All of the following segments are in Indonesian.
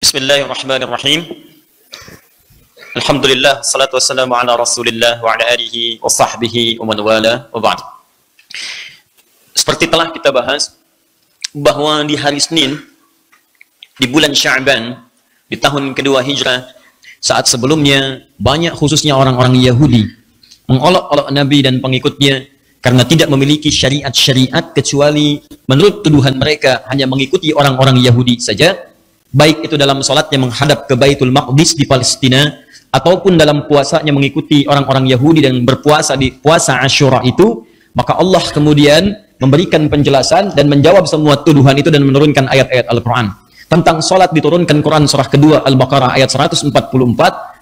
Bismillahirrahmanirrahim. Alhamdulillah, salatu wassalamu ala Rasulillah wa ala alihi wa sahbihi wa man wala wa ba'd. Seperti telah kita bahas bahwa di hari Senin di bulan Sya'ban di tahun kedua Hijrah, saat sebelumnya banyak khususnya orang-orang Yahudi mengolok-olok Nabi dan pengikutnya karena tidak memiliki syariat-syariat kecuali menurut tuduhan mereka hanya mengikuti orang-orang Yahudi saja, baik itu dalam sholatnya menghadap ke Baitul Maqdis di Palestina ataupun dalam puasanya mengikuti orang-orang Yahudi dan berpuasa di puasa Asyura itu. Maka Allah kemudian memberikan penjelasan dan menjawab semua tuduhan itu dan menurunkan ayat-ayat Al-Quran. Tentang sholat diturunkan Quran surah kedua Al-Baqarah ayat 144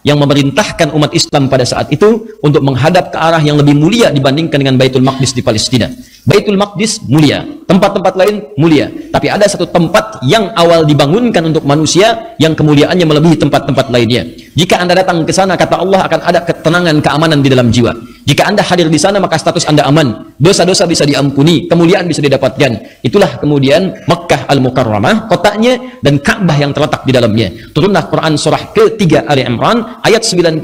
yang memerintahkan umat Islam pada saat itu untuk menghadap ke arah yang lebih mulia dibandingkan dengan Baitul Maqdis di Palestina. Baitul Maqdis mulia, tempat-tempat lain mulia, tapi ada satu tempat yang awal dibangunkan untuk manusia yang kemuliaannya melebihi tempat-tempat lainnya. Jika Anda datang ke sana, kata Allah, akan ada ketenangan, keamanan di dalam jiwa. Jika Anda hadir di sana, maka status Anda aman, dosa-dosa bisa diampuni, kemuliaan bisa didapatkan. Itulah kemudian Makkah Al-Mukarramah, kotanya, dan Ka'bah yang terletak di dalamnya. Turunlah Quran surah ketiga Ali Imran ayat 96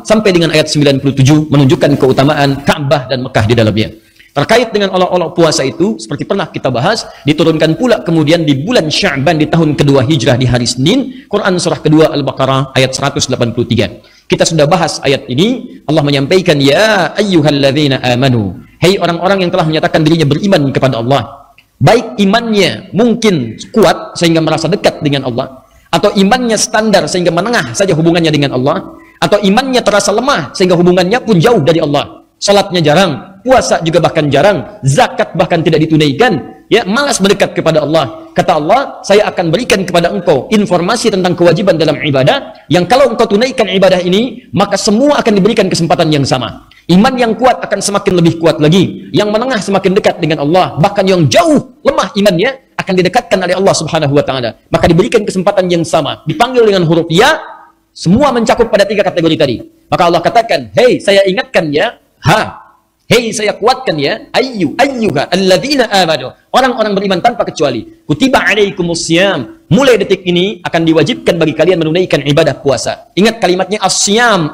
sampai dengan ayat 97 menunjukkan keutamaan Ka'bah dan Mekah di dalamnya. Terkait dengan olok-olok puasa itu, seperti pernah kita bahas, diturunkan pula kemudian di bulan Sya'ban di tahun kedua Hijrah di hari Senin, Quran surah kedua Al-Baqarah ayat 183. Kita sudah bahas ayat ini. Allah menyampaikan, ya ayyuhalladzina amanu, hei orang-orang yang telah menyatakan dirinya beriman kepada Allah, baik imannya mungkin kuat sehingga merasa dekat dengan Allah, atau imannya standar sehingga menengah saja hubungannya dengan Allah, atau imannya terasa lemah sehingga hubungannya pun jauh dari Allah. Salatnya jarang, puasa juga bahkan jarang, zakat bahkan tidak ditunaikan, ya, malas mendekat kepada Allah. Kata Allah, saya akan berikan kepada engkau informasi tentang kewajiban dalam ibadah yang kalau engkau tunaikan ibadah ini, maka semua akan diberikan kesempatan yang sama. Iman yang kuat akan semakin lebih kuat lagi, yang menengah semakin dekat dengan Allah, bahkan yang jauh lemah imannya akan didekatkan oleh Allah Subhanahu wa taala. Maka diberikan kesempatan yang sama, dipanggil dengan huruf ya, semua mencakup pada tiga kategori tadi. Maka Allah katakan, hei saya ingatkan ya, hei saya kuatkan ya, ayyuha alladzina amanu, orang-orang beriman tanpa kecuali, kutiba alaikumusiyam, mulai detik ini akan diwajibkan bagi kalian menunaikan ibadah puasa. Ingat kalimatnya asyam,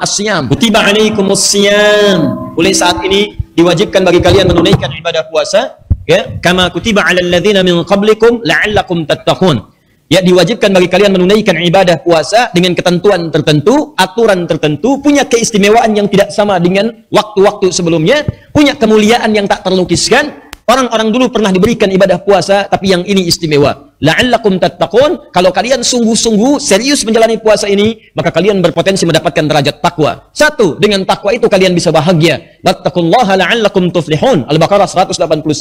kutiba alaikumusiyam, mulai saat ini diwajibkan bagi kalian menunaikan ibadah puasa, ya, kama kutiba alal ladzina min qablikum la'allakum tattaqun. Ya, diwajibkan bagi kalian menunaikan ibadah puasa dengan ketentuan tertentu, aturan tertentu, punya keistimewaan yang tidak sama dengan waktu-waktu sebelumnya, punya kemuliaan yang tak terlukiskan. Orang-orang dulu pernah diberikan ibadah puasa, tapi yang ini istimewa. La'allakum tattaqun, kalau kalian sungguh-sungguh serius menjalani puasa ini, maka kalian berpotensi mendapatkan derajat takwa. Satu, dengan takwa itu kalian bisa bahagia. Wattaqullaha la'allakum tuflihun. Al-Baqarah 189.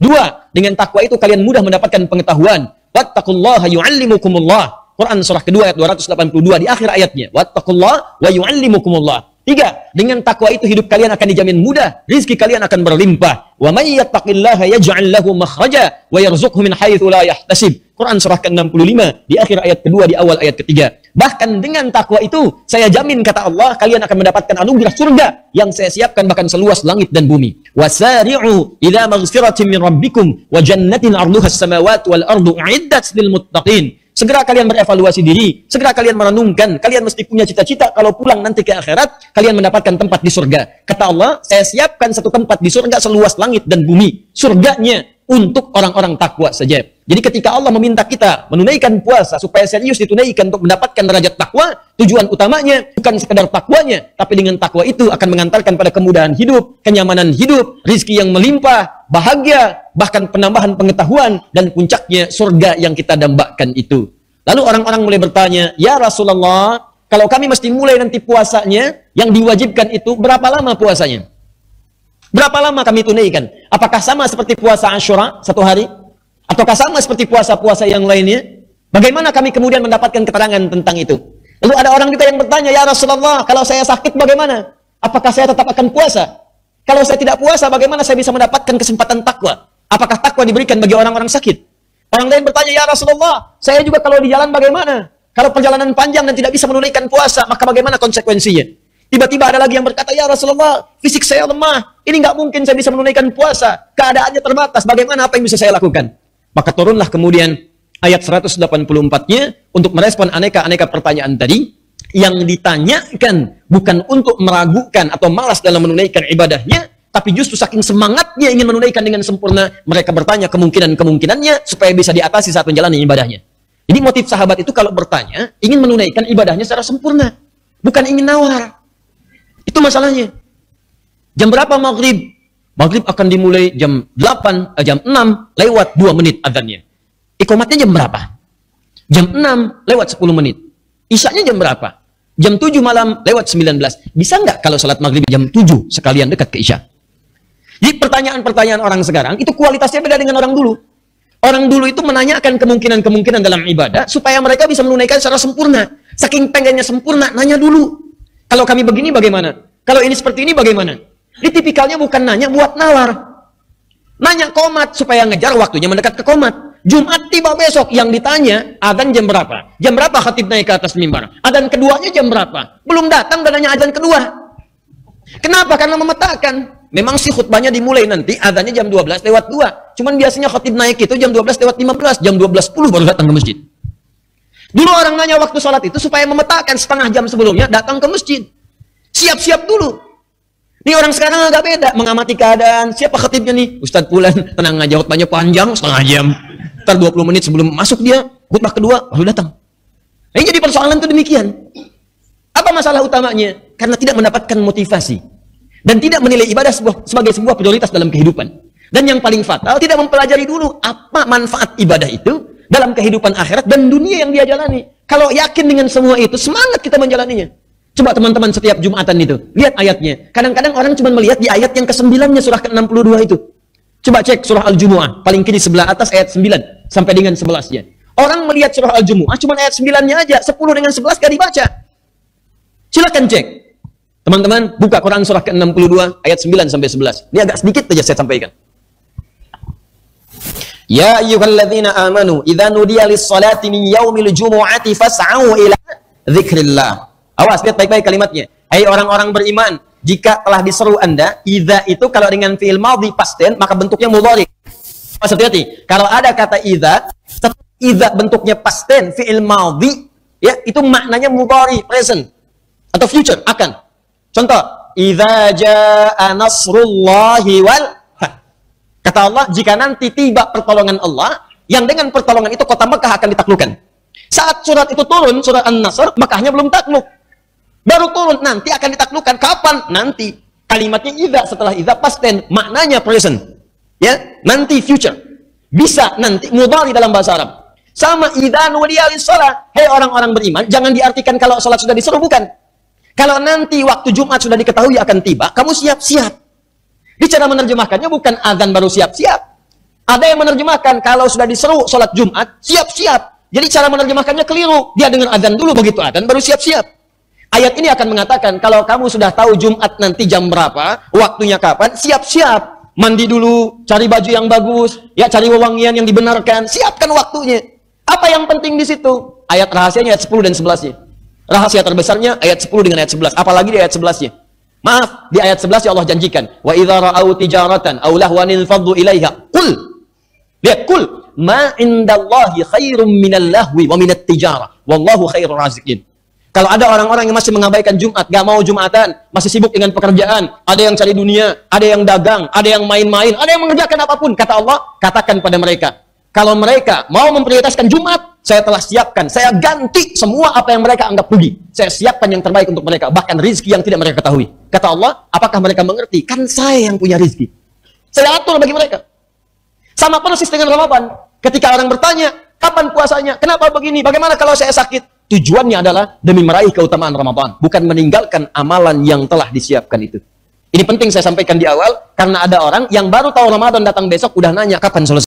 Dua, dengan takwa itu kalian mudah mendapatkan pengetahuan. Wattaqullaha yu'allimukumullah. Quran surah kedua ayat 282 di akhir ayatnya. Wattaqullaha wa yu'allimukumullah. Tiga, dengan takwa itu hidup kalian akan dijamin mudah, rizki kalian akan berlimpah. Wa may yattaqillaha yaj'al lahu makhraja wa yarzuqhu min haitsu la yahtasib. Quran surah ke-65 di akhir ayat kedua di awal ayat ketiga. Bahkan dengan takwa itu, saya jamin kata Allah, kalian akan mendapatkan anugerah surga yang saya siapkan bahkan seluas langit dan bumi. Wasari'u ila maghfiratin min rabbikum wa jannatin 'arduha as-samawati wal ardu 'iddat lil muttaqin. Segera kalian berevaluasi diri, segera kalian merenungkan, kalian mesti punya cita-cita kalau pulang nanti ke akhirat, kalian mendapatkan tempat di surga. Kata Allah, saya siapkan satu tempat di surga seluas langit dan bumi. Surganya untuk orang-orang takwa saja. Jadi ketika Allah meminta kita menunaikan puasa supaya serius ditunaikan untuk mendapatkan derajat takwa, tujuan utamanya bukan sekedar takwanya, tapi dengan takwa itu akan mengantarkan pada kemudahan hidup, kenyamanan hidup, rizki yang melimpah, bahagia, bahkan penambahan pengetahuan, dan puncaknya surga yang kita dambakan itu. Lalu orang-orang mulai bertanya, ya Rasulullah, kalau kami mesti mulai nanti puasanya, yang diwajibkan itu berapa lama puasanya? Berapa lama kami tunaikan? Apakah sama seperti puasa Asyura satu hari? Ataukah sama seperti puasa-puasa yang lainnya? Bagaimana kami kemudian mendapatkan keterangan tentang itu? Lalu ada orang juga yang bertanya, ya Rasulullah, kalau saya sakit bagaimana? Apakah saya tetap akan puasa? Kalau saya tidak puasa, bagaimana saya bisa mendapatkan kesempatan takwa? Apakah takwa diberikan bagi orang-orang sakit? Orang lain bertanya, ya Rasulullah, saya juga kalau di jalan bagaimana? Kalau perjalanan panjang dan tidak bisa menunaikan puasa, maka bagaimana konsekuensinya? Tiba-tiba ada lagi yang berkata, ya Rasulullah, fisik saya lemah, ini nggak mungkin saya bisa menunaikan puasa, keadaannya terbatas, bagaimana apa yang bisa saya lakukan? Maka turunlah kemudian ayat 184-nya untuk merespon aneka-aneka pertanyaan tadi. Yang ditanyakan bukan untuk meragukan atau malas dalam menunaikan ibadahnya, tapi justru saking semangatnya ingin menunaikan dengan sempurna, mereka bertanya kemungkinan-kemungkinannya supaya bisa diatasi saat menjalani ibadahnya. Jadi motif sahabat itu kalau bertanya, ingin menunaikan ibadahnya secara sempurna, bukan ingin nawar. Itu masalahnya. Jam berapa maghrib? Maghrib akan dimulai jam 6 lewat 2 menit adzannya. Iqamatnya jam berapa? Jam 6 lewat 10 menit. Isyaknya jam berapa? Jam 7 malam lewat 19. Bisa nggak kalau sholat maghrib jam 7 sekalian dekat ke isya? Jadi pertanyaan-pertanyaan orang sekarang itu kualitasnya beda dengan orang dulu. Orang dulu itu menanyakan kemungkinan-kemungkinan dalam ibadah supaya mereka bisa menunaikan secara sempurna. Saking pengennya sempurna, nanya dulu. Kalau kami begini bagaimana? Kalau ini seperti ini bagaimana? Ini tipikalnya bukan nanya buat nawar. Nanya komat supaya ngejar waktunya mendekat ke komat. Jumat tiba besok, yang ditanya adzan jam berapa? Jam berapa khatib naik ke atas mimbar? Adzan keduanya jam berapa? Belum datang dan nanya adzan kedua. Kenapa? Karena memetakan. Memang sih khutbahnya dimulai nanti adzannya jam 12 lewat 2. Cuman biasanya khatib naik itu jam 12 lewat 15, jam 12.10 baru datang ke masjid. Dulu orang nanya waktu sholat itu supaya memetakan setengah jam sebelumnya datang ke masjid. Siap-siap dulu. Ini orang sekarang agak beda, mengamati keadaan. Siapa khatibnya nih? Ustadz Fulan, tenang aja, khutbahnya panjang, setengah jam. Ntar 20 menit sebelum masuk dia, khutbah kedua, baru datang. Ini jadi persoalan itu demikian. Apa masalah utamanya? Karena tidak mendapatkan motivasi. Dan tidak menilai ibadah sebagai sebuah prioritas dalam kehidupan. Dan yang paling fatal, tidak mempelajari dulu apa manfaat ibadah itu dalam kehidupan akhirat dan dunia yang dia jalani. Kalau yakin dengan semua itu, semangat kita menjalaninya. Coba teman-teman setiap Jumatan itu, lihat ayatnya. Kadang-kadang orang cuma melihat di ayat yang ke-9-nya surah ke-62 itu. Coba cek surah Al-Jumu'ah, paling kiri sebelah atas ayat 9 sampai dengan 11-nya. Orang melihat surah Al-Jumu'ah cuma ayat 9-nya aja, 10 dengan 11 gak dibaca. Silakan cek. Teman-teman, buka Quran surah ke-62 ayat 9 sampai 11. Ini agak sedikit saja saya sampaikan. Ya ayyuhalladzina amanu, idza nudiya lis-salati min yaumil jumu'ati fas'au ila dzikrillah. Awas, lihat baik-baik kalimatnya. Hai orang-orang beriman, jika telah diseru Anda, idza itu kalau dengan fi'il madhi past tense, maka bentuknya mudhari. Hati-hati. Kalau ada kata idza bentuknya past tense, fi'il madhi, ya, itu maknanya mudhari, present atau future, akan. Contoh, idza jaa nasrullahi wal kata Allah, jika nanti tiba pertolongan Allah, yang dengan pertolongan itu kota Mekah akan ditaklukkan. Saat surat itu turun, surat An-Nasr, Mekahnya belum takluk. Baru turun, nanti akan ditaklukkan. Kapan? Nanti. Kalimatnya idza, setelah idza past tense, maknanya present. Ya, nanti future. Bisa nanti mudhari dalam bahasa Arab. Sama idza nudiya lis-shalah. Hei orang-orang beriman, jangan diartikan kalau salat sudah disuruh, bukan. Kalau nanti waktu Jumat sudah diketahui akan tiba, kamu siap-siap. Di cara menerjemahkannya bukan azan baru siap-siap. Ada yang menerjemahkan kalau sudah diseru salat Jumat, siap-siap. Jadi cara menerjemahkannya keliru. Dia dengar azan dulu, begitu azan baru siap-siap. Ayat ini akan mengatakan, kalau kamu sudah tahu Jumat nanti jam berapa, waktunya kapan, siap-siap. Mandi dulu, cari baju yang bagus, ya cari wewangian yang dibenarkan, siapkan waktunya. Apa yang penting di situ? Ayat rahasianya ayat 10 dan 11-nya. Rahasia terbesarnya ayat 10 dengan ayat 11. Apalagi di ayat 11-nya. Maaf, di ayat 11 ya Allah janjikan, wa idza ra'au tijaratan aw lahwan faddu ilaiha. Qul. Lihat, qul ma indallahi khairum minal lahwi wa minat tijarah. Wallahu khairur raziqin. Kalau ada orang-orang yang masih mengabaikan Jumat, gak mau Jumatan, masih sibuk dengan pekerjaan, ada yang cari dunia, ada yang dagang, ada yang main-main, ada yang mengerjakan apapun, kata Allah, katakan pada mereka, kalau mereka mau memprioritaskan Jumat, saya telah siapkan, saya ganti semua apa yang mereka anggap rugi. Saya siapkan yang terbaik untuk mereka, bahkan rizki yang tidak mereka ketahui. Kata Allah, apakah mereka mengerti? Kan saya yang punya rizki. Saya atur bagi mereka. Sama persis dengan Ramadan. Ketika orang bertanya, kapan puasanya? Kenapa begini? Bagaimana kalau saya sakit? Tujuannya adalah demi meraih keutamaan Ramadan, bukan meninggalkan amalan yang telah disiapkan itu. Ini penting saya sampaikan di awal, karena ada orang yang baru tahu Ramadan datang besok, udah nanya kapan selesai.